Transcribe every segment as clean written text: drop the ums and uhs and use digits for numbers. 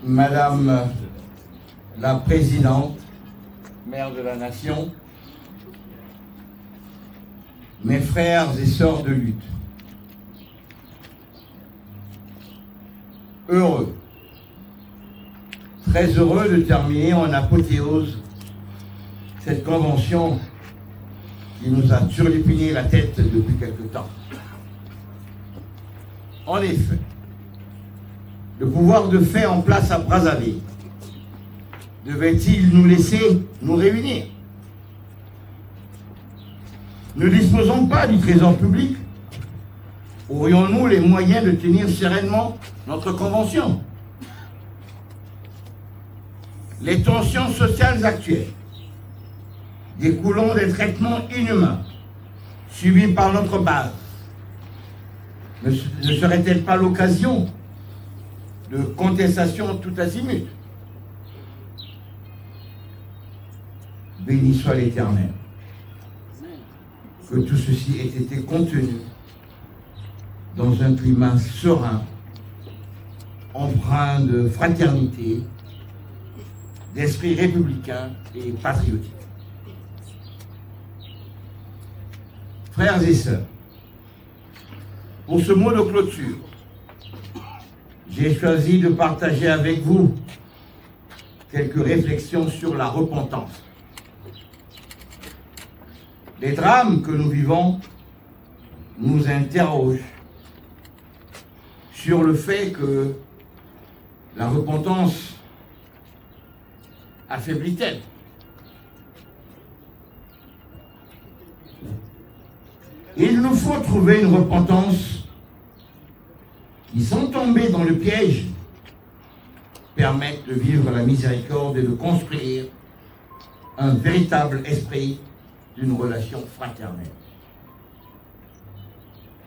Madame la Présidente, Mère de la Nation, mes frères et sœurs de lutte, heureux, très heureux de terminer en apothéose cette convention qui nous a turlupiné la tête depuis quelque temps. En effet, le pouvoir de fait en place à Brazzaville devait-il nous laisser nous réunir? Ne disposons pas du trésor public? Aurions-nous les moyens de tenir sereinement notre convention? Les tensions sociales actuelles découlant des traitements inhumains subis par notre base ne serait-elle pas l'occasion de contestations tout azimut? Béni soit l'Éternel. Que tout ceci ait été contenu dans un climat serein, empreint de fraternité, d'esprit républicain et patriotique. Frères et sœurs, pour ce mot de clôture, j'ai choisi de partager avec vous quelques réflexions sur la repentance. Les drames que nous vivons nous interrogent sur le fait que la repentance affaiblit-elle? Il nous faut trouver une repentance qui, sans tomber dans le piège, permette de vivre la miséricorde et de construire un véritable esprit d'une relation fraternelle.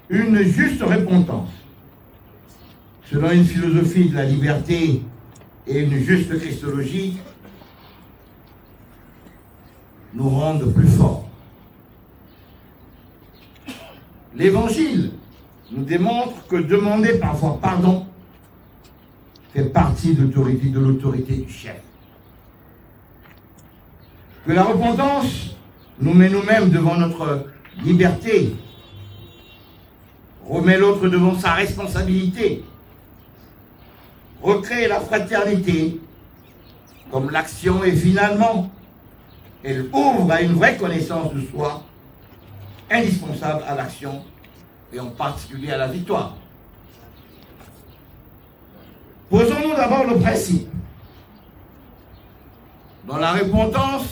Une juste repentance, selon une philosophie de la liberté et une juste christologie, nous rendent plus forts. L'Évangile nous démontre que demander parfois pardon fait partie de l'autorité du chef. Que la repentance nous met nous-mêmes devant notre liberté, remet l'autre devant sa responsabilité, recrée la fraternité comme l'action et finalement, elle ouvre à une vraie connaissance de soi, indispensable à l'action et en particulier à la victoire. Posons-nous d'abord le principe. Dans la repentance,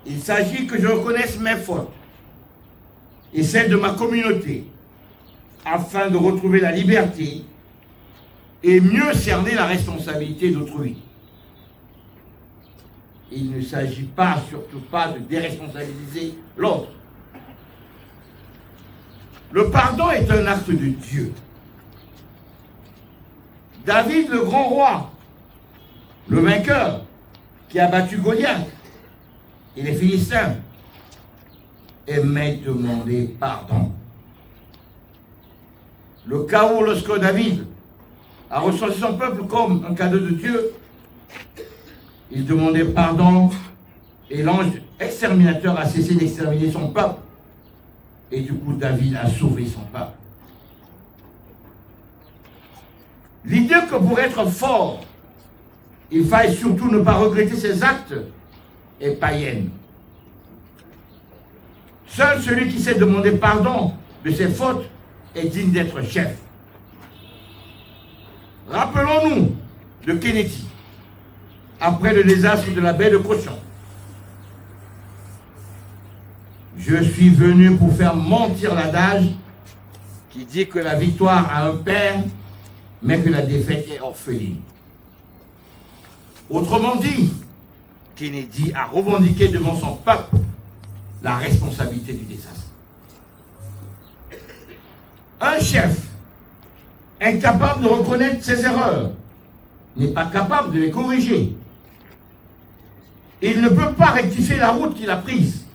il s'agit que je reconnaisse mes fautes et celles de ma communauté afin de retrouver la liberté et mieux cerner la responsabilité d'autrui. Il ne s'agit pas, surtout pas, de déresponsabiliser l'autre. Le pardon est un acte de Dieu. David, le grand roi, le vainqueur, qui a battu Goliath et les Philistins, aimait demander pardon. Le cas où, lorsque David a ressenti son peuple comme un cadeau de Dieu, il demandait pardon et l'ange exterminateur a cessé d'exterminer son peuple. Et du coup, David a sauvé son peuple. L'idée que pour être fort, il faille surtout ne pas regretter ses actes est païenne. Seul celui qui sait demander pardon de ses fautes est digne d'être chef. Rappelons-nous de Kennedy, après le désastre de la baie de Cochon. Je suis venu pour faire mentir l'adage qui dit que la victoire a un père, mais que la défaite est orpheline. Autrement dit, Kennedy a revendiqué devant son peuple la responsabilité du désastre. Un chef incapable de reconnaître ses erreurs n'est pas capable de les corriger. Il ne peut pas rectifier la route qu'il a prise.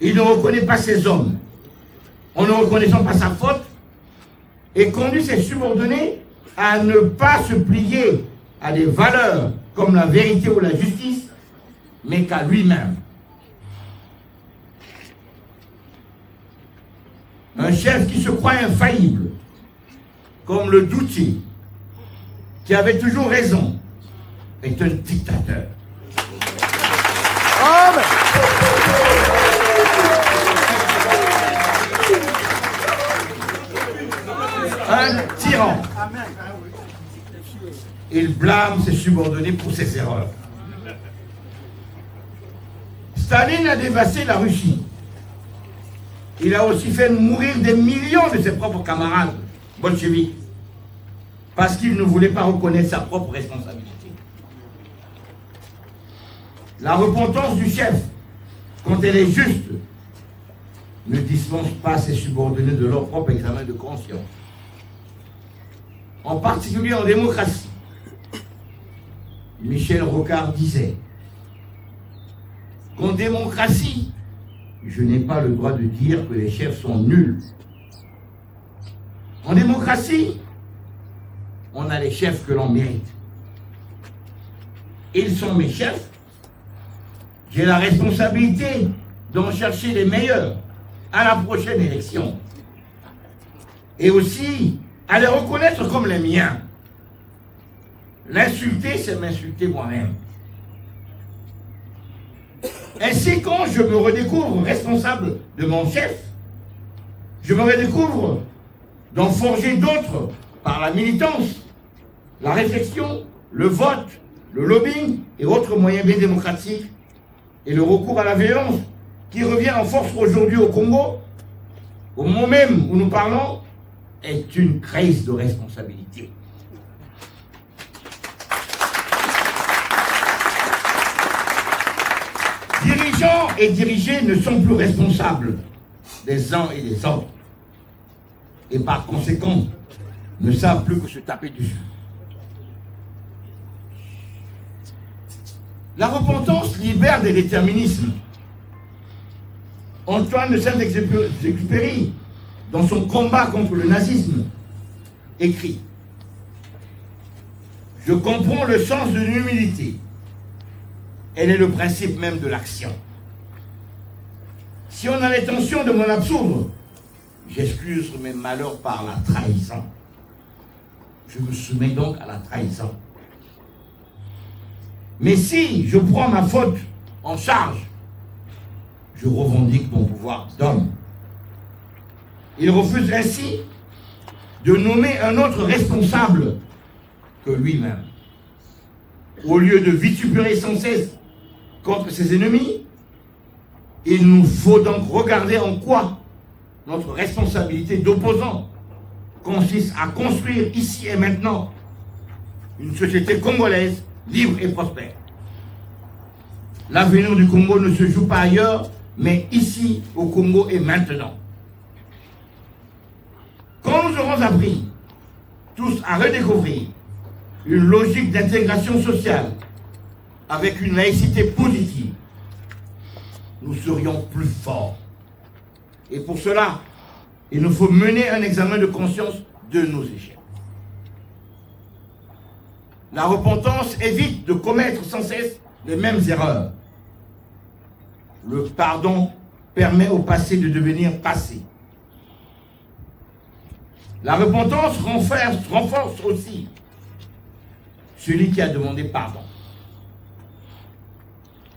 Il ne reconnaît pas ses hommes. En ne reconnaissant pas sa faute, et conduit ses subordonnés à ne pas se plier à des valeurs comme la vérité ou la justice, mais qu'à lui-même. Un chef qui se croit infaillible, comme le doutier, qui avait toujours raison, est un dictateur. Amen. Un tyran. Il blâme ses subordonnés pour ses erreurs. Staline a dévasté la Russie. Il a aussi fait mourir des millions de ses propres camarades bolcheviques parce qu'il ne voulait pas reconnaître sa propre responsabilité. La repentance du chef, quand elle est juste, ne dispense pas ses subordonnés de leur propre examen de conscience. En particulier en démocratie. Michel Rocard disait qu'en démocratie, je n'ai pas le droit de dire que les chefs sont nuls. En démocratie, on a les chefs que l'on mérite. Ils sont mes chefs. J'ai la responsabilité d'en chercher les meilleurs à la prochaine élection. Et aussi à les reconnaître comme les miens. L'insulter, c'est m'insulter moi-même. Ainsi, quand je me redécouvre responsable de mon chef, je me redécouvre d'en forger d'autres par la militance, la réflexion, le vote, le lobbying et autres moyens bien démocratiques, et le recours à la violence qui revient en force aujourd'hui au Congo, au moment même où nous parlons, est une crise de responsabilité. Dirigeants et dirigés ne sont plus responsables des uns et des autres. Et par conséquent, ne savent plus que se taper dessus. La repentance libère des déterminismes. Antoine de Saint-Exupéry, dans son combat contre le nazisme, écrit « Je comprends le sens de l'humilité. Elle est le principe même de l'action. Si on a l'intention de m'en absoudre, j'excuse mes malheurs par la trahison. Je me soumets donc à la trahison. Mais si je prends ma faute en charge, je revendique mon pouvoir d'homme. » Il refuse ainsi de nommer un autre responsable que lui-même. Au lieu de vitupérer sans cesse contre ses ennemis, il nous faut donc regarder en quoi notre responsabilité d'opposant consiste à construire ici et maintenant une société congolaise libre et prospère. L'avenir du Congo ne se joue pas ailleurs, mais ici, au Congo et maintenant. Quand nous aurons appris tous à redécouvrir une logique d'intégration sociale avec une laïcité positive, nous serions plus forts. Et pour cela, il nous faut mener un examen de conscience de nos échecs. La repentance évite de commettre sans cesse les mêmes erreurs. Le pardon permet au passé de devenir passé. La repentance renforce aussi celui qui a demandé pardon.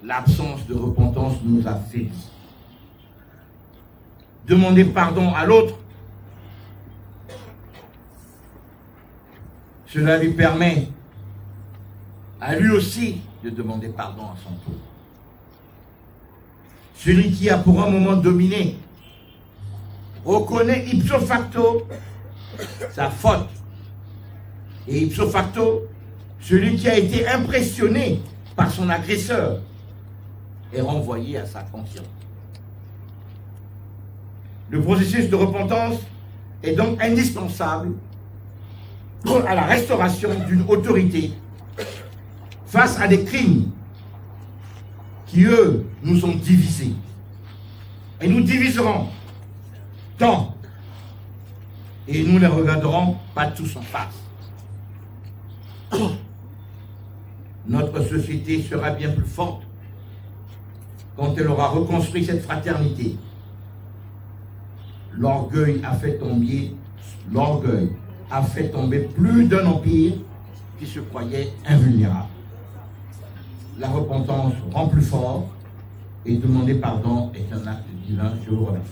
L'absence de repentance nous affaiblit. Demander pardon à l'autre, cela lui permet à lui aussi de demander pardon à son tour. Celui qui a pour un moment dominé reconnaît ipso facto sa faute. Et ipso facto, celui qui a été impressionné par son agresseur est renvoyé à sa conscience. Le processus de repentance est donc indispensable à la restauration d'une autorité face à des crimes qui, eux, nous ont divisés. Et nous diviserons tant, et nous ne les regarderons pas tous en face. notre société sera bien plus forte quand elle aura reconstruit cette fraternité. L'orgueil a fait tomber plus d'un empire qui se croyait invulnérable. La repentance rend plus fort et demander pardon est un acte divin. Je vous remercie.